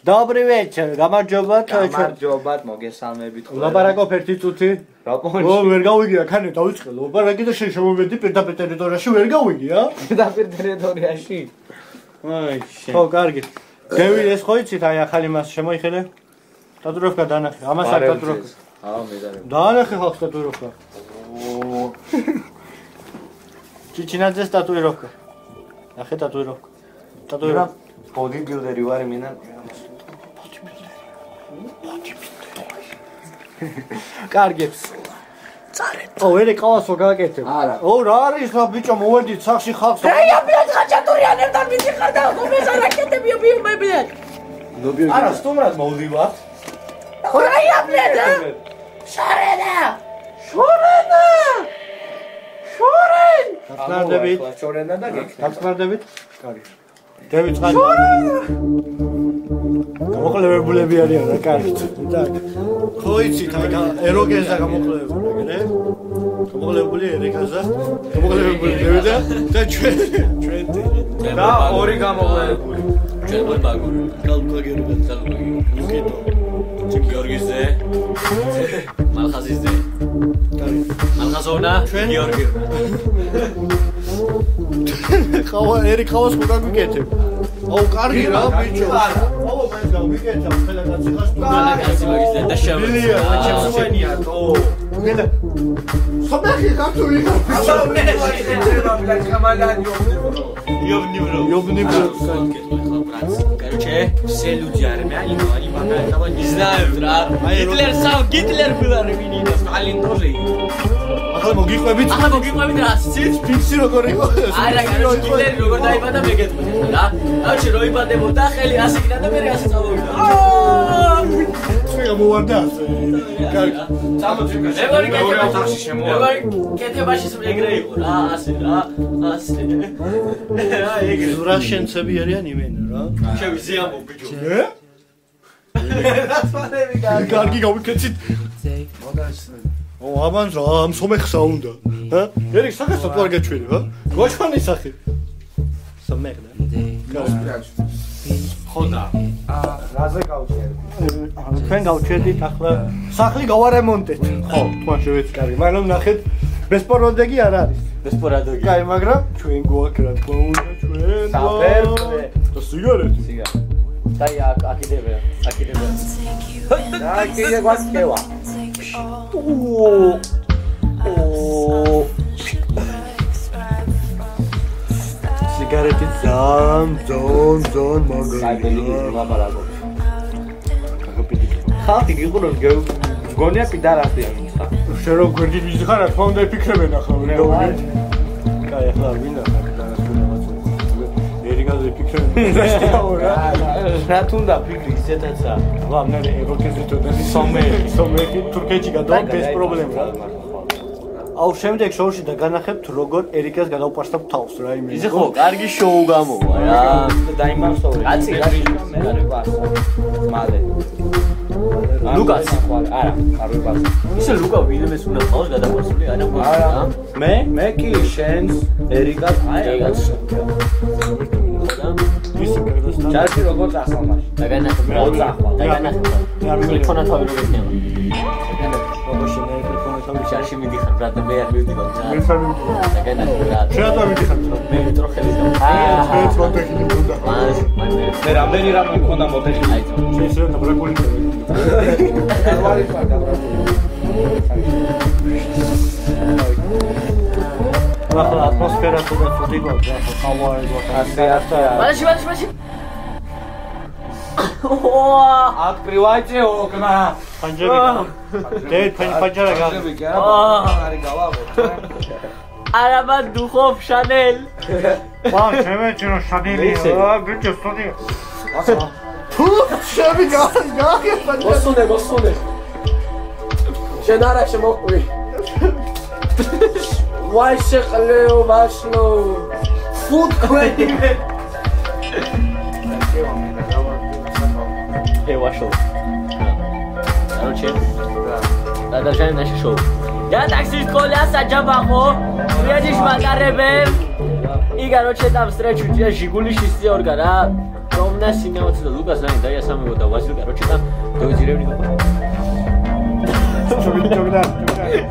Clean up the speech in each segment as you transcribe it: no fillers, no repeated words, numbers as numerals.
Добрый вечер. გამარჯობათ. გამარჯობათ, მოგესალმებით ყველა. ლაპარაკობ ერთი წუთი. რა პონჩი? ვერ გავიგია, ქანე დავიწყე ლაპარაკი და შენ შემოვედი პირდაპირ ტერიტორიაში ვერ გავიგია? პირდაპირ ტერიტორიაში. აი, ხო, კარგი. დევი ეს ხო იცით, აი ახალი მას შემოიხილე? ტატუიროვკა დაანახე. ამას არ ტატუიროვკა. მედარებ. დაანახე ხალხს ტატუიროვკა. ჩიჩინაძეს ტატუიროვკა. ნახე ტატუიროვკა. ტატუიროვკა. ბოდი ბილდერი ვარ მინა. კარგებს. წარეთ. ვერე ყავასო გააკეთებ. არა. რა არის რა ბიჭო მოვედით სახში ხალხს. Я блядь ხაჭატურიანებთან მიდიხარ და ხომეს არაკეთები ბიუმებიეთ. არა, სტუმრად მოვდივართ. ხორაია блядь. შარენა. დაწნარდებით. შორენა და გექნება. დაწნარდებით. კარგი. დევი წყალი. გამოყლებებულები არიან რა კარგი. так. ხო იცით აი ეროგენზა გამოყლებებული, გამოყლებული ერიკაზა, გამოყლებებული დევი და ჩვენ და ორი გამოყლებული. ჩვენ მაგური. კალკაგერობა თალკაგი. უკიტო. გიორგიზე. მალხაზიზე. კარგი. მალხაზოვნა, გიორგი. ხავა ერიკავას ხო გაგიკეთებ? აუ კარგი რა ბიჭო. აუ მე გავიკეთებ ხელაკაცი ხარ. მალაკაცი მაგის და შევიდა. ჩემსვენია თო. გედა. ხომახი გაქცული. აბა მე შეიძლება ბლაკ კამალანი ёбнибро. Короче, все люди армяне, но они пока этого не знают, да? Гитлер сам, Гитлер был армянин, Сталин тоже. ახლა მოგიყვებით? ახლა მოგიყვებით რა ცით? ფიქსი როგორ იყო? არა, კაროჩი გიტლერი როგორ დაიბადა მეგეთქვი რა. აუჩი რო იბადებოდა ხელი ასე იქნა და მე ასე წავოვიდა. ჩვენ მოვარდა ასე. კარგი. წამოწიკა. ეგორი ოთახში შემოვა. კეთებაში ეგრე იყო რა, ასე რა. ასე. რა ეგრე. ზურაშენცები არიან იმენა რა. შევიზიამო ბიჭო. კარგი გავიქეცით. ამან რა ამ სომეხსა უნდა. ჰა? ერიკ სახესაც ვარ გაჩვენი, რა? გვაჩვენი სახე. სომეხ და. ხოდა. რაზე გავჩერდი? თქვენ გავჩერდით ახლა სახლი გავარემონტეთ. ხო, თქვენ შევეც კარგი. მაგრამ ნახეთ ბესპოროდეგი არ არის. ბესპორადოგი. კაი, მაგრამ ჩვენ გვაქვს რა თქმა უნდა, ჩვენ. საფერმე. და სიგარეტი. დაი აკიდებია. და კიდე გვასკევა. სიგარეტი ძონ მაგარია. ლაპარაკობ. ხალხი გიყუროს გონია პიდარასია მისცა. შენ რო გვერდით მისხარ, რა თქმა უნდა იფიქრებენ ახლა რეალური. კაი, ახლა ვინა ერიგაზე ფიქრობენ. რა თუნდა ფიქრი ისეთაცა. ვა მე ეროგეზიტო და სომეხი თურქეთში გადავა без პრობლემა. აუ შემდეგ შოუში და განახებთ როგორ ერიკას გადავპარსთავ თავს რა იმენა. ისე ხო, კარგი შოუ გამოვა რა. დაიმარსოვრე. კაცი მე არ ვიყავს. მალე. ლუკას. არა, არ ვიყავს. ისე ლუკა ვინმეს უნდა ყავს გადაყვასული არა არა. მე კი შენს ერიკას აიღაც. ჩარჩი როგორ წახვალ მაშინ? დაგანახე. არ ტელეფონა თავი როგორ იქნება? როგორ შეიძლება ტელეფონი თავი შარში მიდიხარ, ბრატ, მე არ მივდივარ. მე არ მივდივარ. დაგანახე რა. შენ რა მიდიხარ? მე ვიტრო ხელი და. მე პროტეინი უნდა. მე რამდენი რამ მქონდა მოდელი? აი, შენ შეიძლება დაბრაკული ხარ. არ ვარ დაბრაკული. ახლა ატმოსფერა თუ და ფუტი გვაქვს, ახლა ხავა ეგვა. ასე. მაშინ. აქ პრივატი ოკნა. პანჯები. პანჯარა გა. არის გავაღო. არაბა დუხობ შანელ. შემეჭრო შანელი. ბიჭო, სტუდიო. თუ შევი გასუნე. შენ არა შემოყვი. ვაი შეყლეო ბაშლო. ფუტ კვეიმე. ვაშო. Короче. და შენ ნაში შოუ. და ტაქსის კოლას აჯაბახო. ვიაჯიშ მაგარებენ. И, короче, там встречу тебя Жигули шестерка, да? Ровно синего цвета. Лукас, да, я сам его дал. Василий, короче, там до деревни.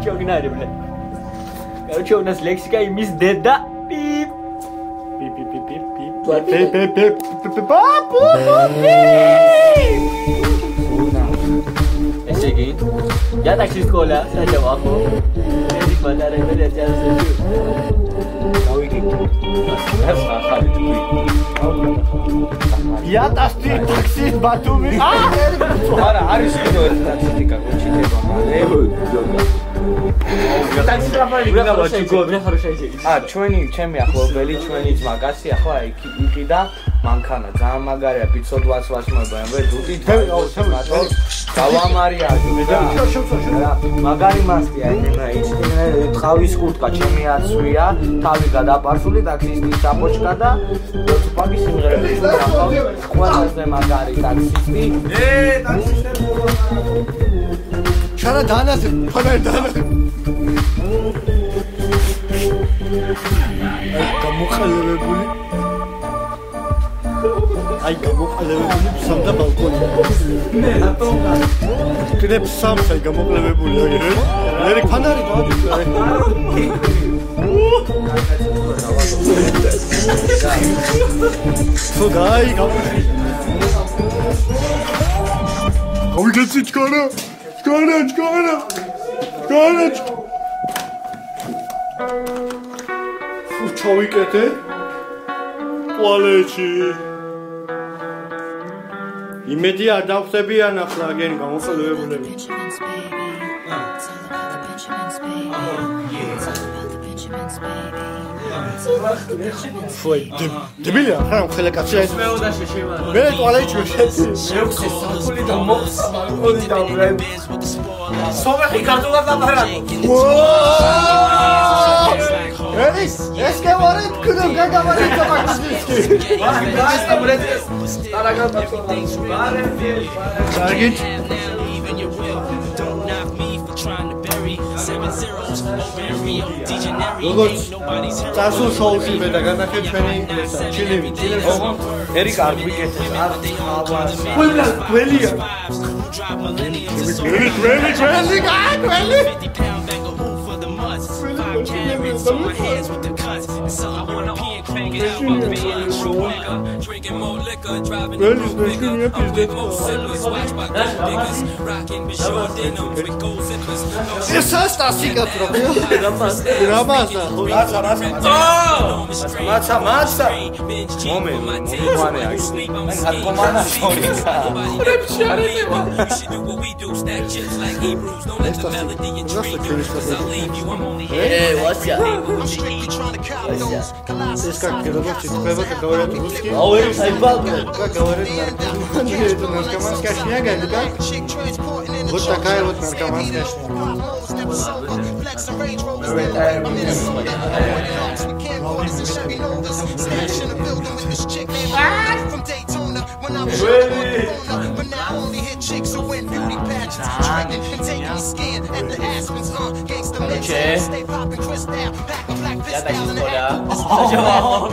Чогнари, блядь. Короче, у нас лексика и мисс Деда. Пип. Esse aqui. Já tá escola, já já vou. Ele mandar ele já Я такси Батуми. არა არის კიდევ ერთი სტატისტიკა გუჩიტება მალე ჩვენი ჩემი ახლობელი ჩვენი ძმაკაცი ახლა იყიდა მანქანა ძალიან მაგარია პიცოდვას ვასმოება მე დუტი გავამარია მაგარი მასტია ის ტყავის კურტკა ჩემი აცვია თავი გადაპარსული ტაქსისტის დაბოჭკა და პაკის სიმღერები ყველაზე მაგარი ტაქსისტი ტაქსისტები ჩარა დანაზე გამოყალებული აი გამოყალებული სამდა ბალკონი მე რატომ კიდევ სამსა გამოყალებული აი ფანარი დავაჭირე სუგაი გავიგეცი ჩქარა ჩავიკეთე ტუალეტში იმედი არ დავხდებიან ახლა აგენ გამოყალებული Foi debilia, რა ხელა კაცი ეს მეოდა შეშემა მე ტუალეტში შეცი მეუხე საკული და მოხსა ბალკონი და ვრებ სომეხი კარტოლა დაბარაკო ეს კევარი კიდევ გაგავარი თოქასი ვასი დაბრეთ სტარაგან პატონს ბარე კარგით როგორც წასულ შოუში მე და განახეთ ჩვენი ჩილები ერიკა არ ვიკეთებს არ ხავას ყველა გველია გველი Essa statica proprio. Ramasa. Massa. Moment. What's up? Здесь как переводчик, как говорят русские. А вы как говорят наркоманская шняга, или как? Вот такая вот наркоманская шняга. Я так не понял.